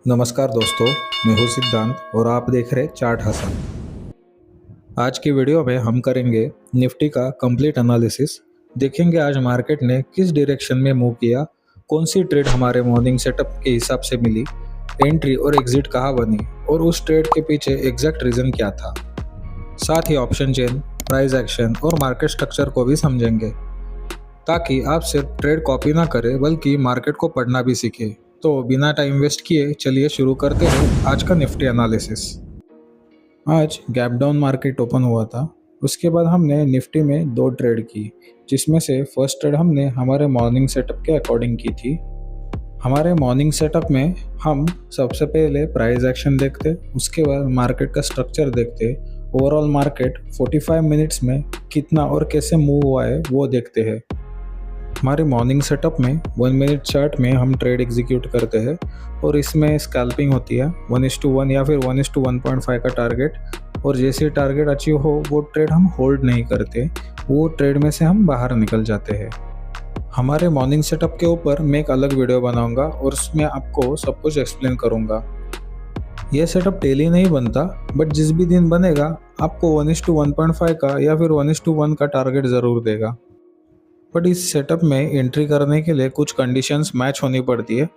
नमस्कार दोस्तों, मैं हूँ सिद्धांत और आप देख रहे चार्ट हसन। आज की वीडियो में हम करेंगे निफ्टी का कंप्लीट एनालिसिस। देखेंगे आज मार्केट ने किस डायरेक्शन में मूव किया, कौन सी ट्रेड हमारे मॉर्निंग सेटअप के हिसाब से मिली, एंट्री और एग्जिट कहाँ बनी और उस ट्रेड के पीछे एग्जैक्ट रीज़न क्या था। साथ ही ऑप्शन चेन, प्राइस एक्शन और मार्केट स्ट्रक्चर को भी समझेंगे, ताकि आप सिर्फ ट्रेड कॉपी ना करें बल्कि मार्केट को पढ़ना भी सीखें। तो बिना टाइम वेस्ट किए चलिए शुरू करते हैं आज का निफ्टी एनालिसिस। आज गैप डाउन मार्केट ओपन हुआ था। उसके बाद हमने निफ्टी में 2 ट्रेड की, जिसमें से फर्स्ट ट्रेड हमने हमारे मॉर्निंग सेटअप के अकॉर्डिंग की थी। हमारे मॉर्निंग सेटअप में हम सबसे पहले प्राइस एक्शन देखते, उसके बाद मार्केट का स्ट्रक्चर देखते, ओवरऑल मार्केट 45 मिनट्स में कितना और कैसे मूव हुआ है वो देखते हैं। हमारे मॉर्निंग सेटअप में 1 मिनट चार्ट में हम ट्रेड एग्जीक्यूट करते हैं और इसमें स्कैल्पिंग होती है 1:1 या फिर 1:1.5 का टारगेट, और जैसे टारगेट अचीव हो वो ट्रेड हम होल्ड नहीं करते, वो ट्रेड में से हम बाहर निकल जाते हैं। हमारे मॉर्निंग सेटअप के ऊपर मैं एक अलग वीडियो बनाऊंगा और उसमें आपको सब कुछ एक्सप्लेन करूंगा। यह सेटअप डेली नहीं बनता, बट जिस भी दिन बनेगा आपको 1:1.5 का या फिर 1:1 का टारगेट ज़रूर देगा। बट इस सेटअप में एंट्री करने के लिए कुछ कंडीशंस मैच होनी पड़ती है,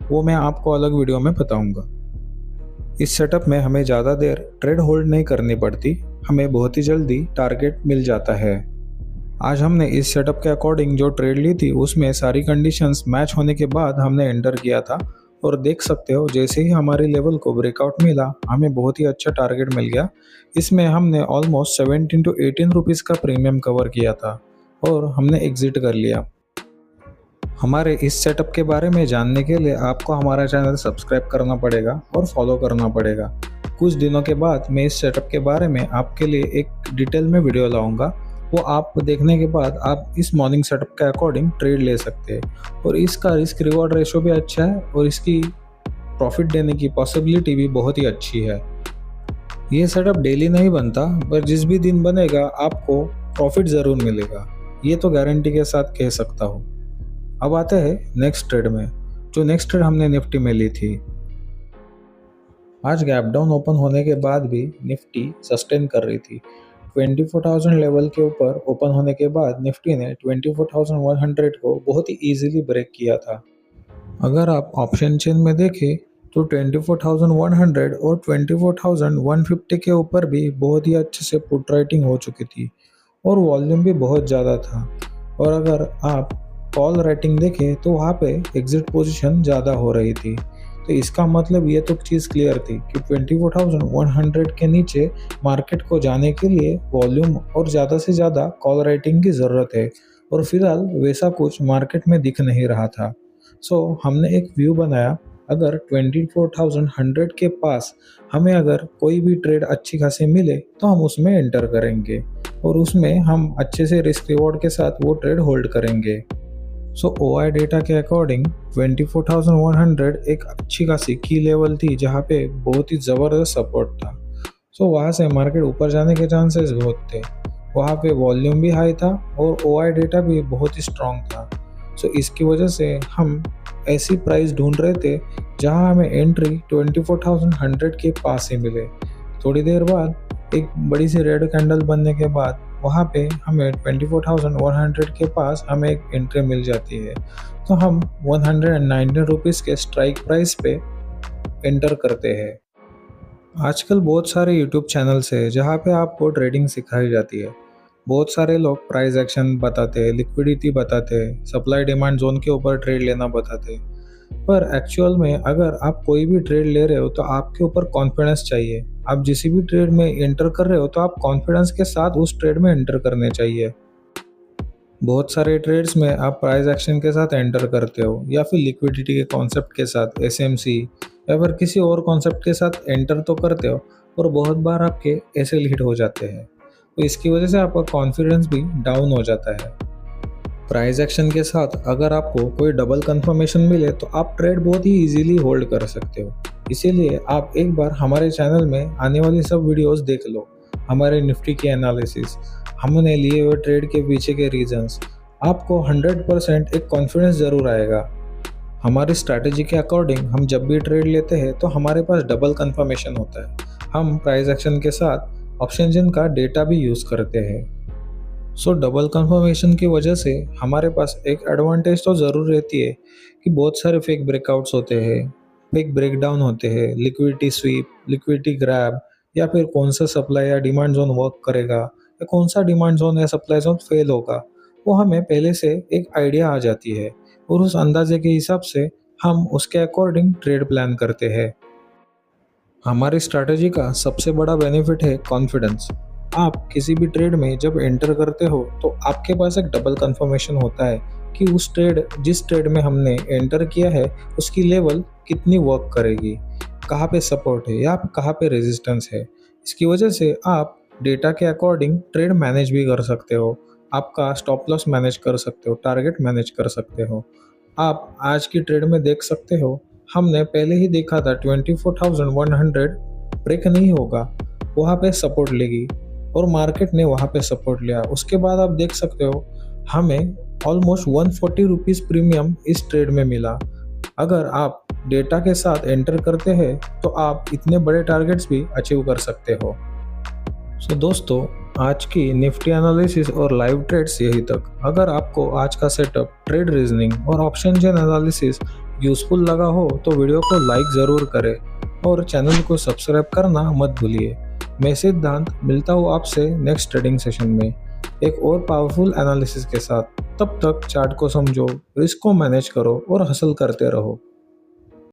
वो मैं आपको अलग वीडियो में बताऊंगा। इस सेटअप में हमें ज़्यादा देर ट्रेड होल्ड नहीं करनी पड़ती, हमें बहुत ही जल्दी टारगेट मिल जाता है। आज हमने इस सेटअप के अकॉर्डिंग जो ट्रेड ली थी उसमें सारी कंडीशंस मैच होने के बाद हमने एंटर किया था, और देख सकते हो जैसे ही हमारे लेवल को ब्रेकआउट मिला हमें बहुत ही अच्छा टारगेट मिल गया। इसमें हमने ऑलमोस्ट 17 to 18 रुपीज़ का प्रीमियम कवर किया था और हमने एग्जिट कर लिया। हमारे इस सेटअप के बारे में जानने के लिए आपको हमारा चैनल सब्सक्राइब करना पड़ेगा और फॉलो करना पड़ेगा। कुछ दिनों के बाद मैं इस सेटअप के बारे में आपके लिए एक डिटेल में वीडियो लाऊंगा, वो आप देखने के बाद आप इस मॉर्निंग सेटअप के अकॉर्डिंग ट्रेड ले सकते हैं, और इसका रिस्क रिवॉर्ड रेशो भी अच्छा है और इसकी प्रॉफिट देने की पॉसिबिलिटी भी बहुत ही अच्छी है। ये सेटअप डेली नहीं बनता, पर जिस भी दिन बनेगा आपको प्रॉफिट ज़रूर मिलेगा, ये तो गारंटी के साथ कह सकता हूँ। अब आते हैं नेक्स्ट ट्रेड में। जो नेक्स्ट ट्रेड हमने निफ्टी में ली थी, आज गैप डाउन ओपन होने के बाद भी निफ्टी सस्टेन कर रही थी। 24,000 लेवल के ऊपर ओपन होने के बाद निफ्टी ने 24,100 को बहुत ही ईजिली ब्रेक किया था। अगर आप ऑप्शन चेन में देखें तो 24,100 और 24,150 के ऊपर भी बहुत ही अच्छे से पुट राइटिंग हो चुकी थी और वॉल्यूम भी बहुत ज़्यादा था। और अगर आप कॉल राइटिंग देखें तो वहाँ पे एग्जिट पोजीशन ज़्यादा हो रही थी। तो इसका मतलब ये तो चीज़ क्लियर थी कि 24,100 के नीचे मार्केट को जाने के लिए वॉल्यूम और ज़्यादा से ज़्यादा कॉल राइटिंग की ज़रूरत है, और फिलहाल वैसा कुछ मार्केट में दिख नहीं रहा था। सो हमने एक व्यू बनाया, अगर 24,100 के पास हमें अगर कोई भी ट्रेड अच्छी खासी मिले तो हम उसमें एंटर करेंगे और उसमें हम अच्छे से रिस्क रिवॉर्ड के साथ वो ट्रेड होल्ड करेंगे। सो OI डेटा के अकॉर्डिंग 24,100 एक अच्छी खासी की लेवल थी जहाँ पे बहुत ही ज़बरदस्त सपोर्ट था। सो वहाँ से मार्केट ऊपर जाने के चांसेस बहुत थे। वहाँ पे वॉल्यूम भी हाई था और OI डेटा भी बहुत ही स्ट्रॉन्ग था। सो इसकी वजह से हम ऐसी प्राइस ढूंढ रहे थे जहाँ हमें एंट्री 24,100 के पास ही मिले। थोड़ी देर बाद एक बड़ी सी रेड कैंडल बनने के बाद वहाँ पे हमें 24,100 के पास हमें एक एंट्री मिल जाती है, तो हम 119 रुपीज़ के स्ट्राइक प्राइस पे एंटर करते हैं। आजकल बहुत सारे यूट्यूब चैनल्स है जहाँ पे आपको ट्रेडिंग सिखाई जाती है। बहुत सारे लोग प्राइस एक्शन बताते हैं, लिक्विडिटी बताते हैं, सप्लाई डिमांड जोन के ऊपर ट्रेड लेना बताते हैं, पर एक्चुअल में अगर आप कोई भी ट्रेड ले रहे हो तो आपके ऊपर कॉन्फिडेंस चाहिए। आप जिस भी ट्रेड में एंटर कर रहे हो तो आप कॉन्फिडेंस के साथ उस ट्रेड में एंटर करने चाहिए। बहुत सारे ट्रेड्स में आप प्राइस एक्शन के साथ एंटर करते हो या फिर लिक्विडिटी के कॉन्सेप्ट के साथ, SMC या फिर किसी और कॉन्सेप्ट के साथ एंटर तो करते हो, और बहुत बार आपके ऐसे हिट हो जाते हैं, तो इसकी वजह से आपका कॉन्फिडेंस भी डाउन हो जाता है। प्राइस एक्शन के साथ अगर आपको कोई डबल कंफर्मेशन मिले तो आप ट्रेड बहुत ही इजीली होल्ड कर सकते हो। इसीलिए आप एक बार हमारे चैनल में आने वाली सब वीडियोस देख लो, हमारे निफ्टी की एनालिसिस, हमने लिए हुए ट्रेड के पीछे के रीजंस, आपको 100% एक कॉन्फिडेंस ज़रूर आएगा। हमारी स्ट्रैटेजी के अकॉर्डिंग हम जब भी ट्रेड लेते हैं तो हमारे पास डबल कंफर्मेशन होता है। हम प्राइस एक्शन के साथ ऑप्शन इंजन का डेटा भी यूज़ करते हैं। सो डबल कंफर्मेशन की वजह से हमारे पास एक एडवांटेज तो ज़रूर रहती है कि बहुत सारे फेक ब्रेकआउट्स होते हैं, फेक ब्रेकडाउन होते हैं, लिक्विडिटी स्वीप, लिक्विडिटी ग्रैब, या फिर कौन सा सप्लाई या डिमांड जोन वर्क करेगा या कौन सा डिमांड जोन या सप्लाई जोन फेल होगा, वो हमें पहले से एक आइडिया आ जाती है और उस अंदाजे के हिसाब से हम उसके अकॉर्डिंग ट्रेड प्लान करते हैं। हमारी स्ट्रैटेजी का सबसे बड़ा बेनिफिट है कॉन्फिडेंस। आप किसी भी ट्रेड में जब एंटर करते हो तो आपके पास एक डबल कंफर्मेशन होता है कि जिस ट्रेड में हमने एंटर किया है उसकी लेवल कितनी वर्क करेगी, कहाँ पे सपोर्ट है या कहाँ पे रेजिस्टेंस है। इसकी वजह से आप डेटा के अकॉर्डिंग ट्रेड मैनेज भी कर सकते हो, आपका स्टॉप लॉस मैनेज कर सकते हो, टारगेट मैनेज कर सकते हो। आप आज की ट्रेड में देख सकते हो, हमने पहले ही देखा था 24,100 ब्रेक नहीं होगा, वहाँ पे सपोर्ट लेगी और मार्केट ने वहाँ पे सपोर्ट लिया। उसके बाद आप देख सकते हो हमें ऑलमोस्ट 140 रुपीज़ प्रीमियम इस ट्रेड में मिला। अगर आप डेटा के साथ एंटर करते हैं तो आप इतने बड़े टारगेट्स भी अचीव कर सकते हो। सो दोस्तों, आज की निफ्टी एनालिसिस और लाइव ट्रेड्स यही तक। अगर आपको आज का सेटअप, ट्रेड रीजनिंग और ऑप्शन चेन एनालिसिस यूज़फुल लगा हो तो वीडियो को लाइक ज़रूर करें और चैनल को सब्सक्राइब करना मत भूलिए। मैं सिद्धांत मिलता हूँ आपसे नेक्स्ट ट्रेडिंग सेशन में एक और पावरफुल एनालिसिस के साथ। तब तक चार्ट को समझो, रिस्क को मैनेज करो और हसल करते रहो।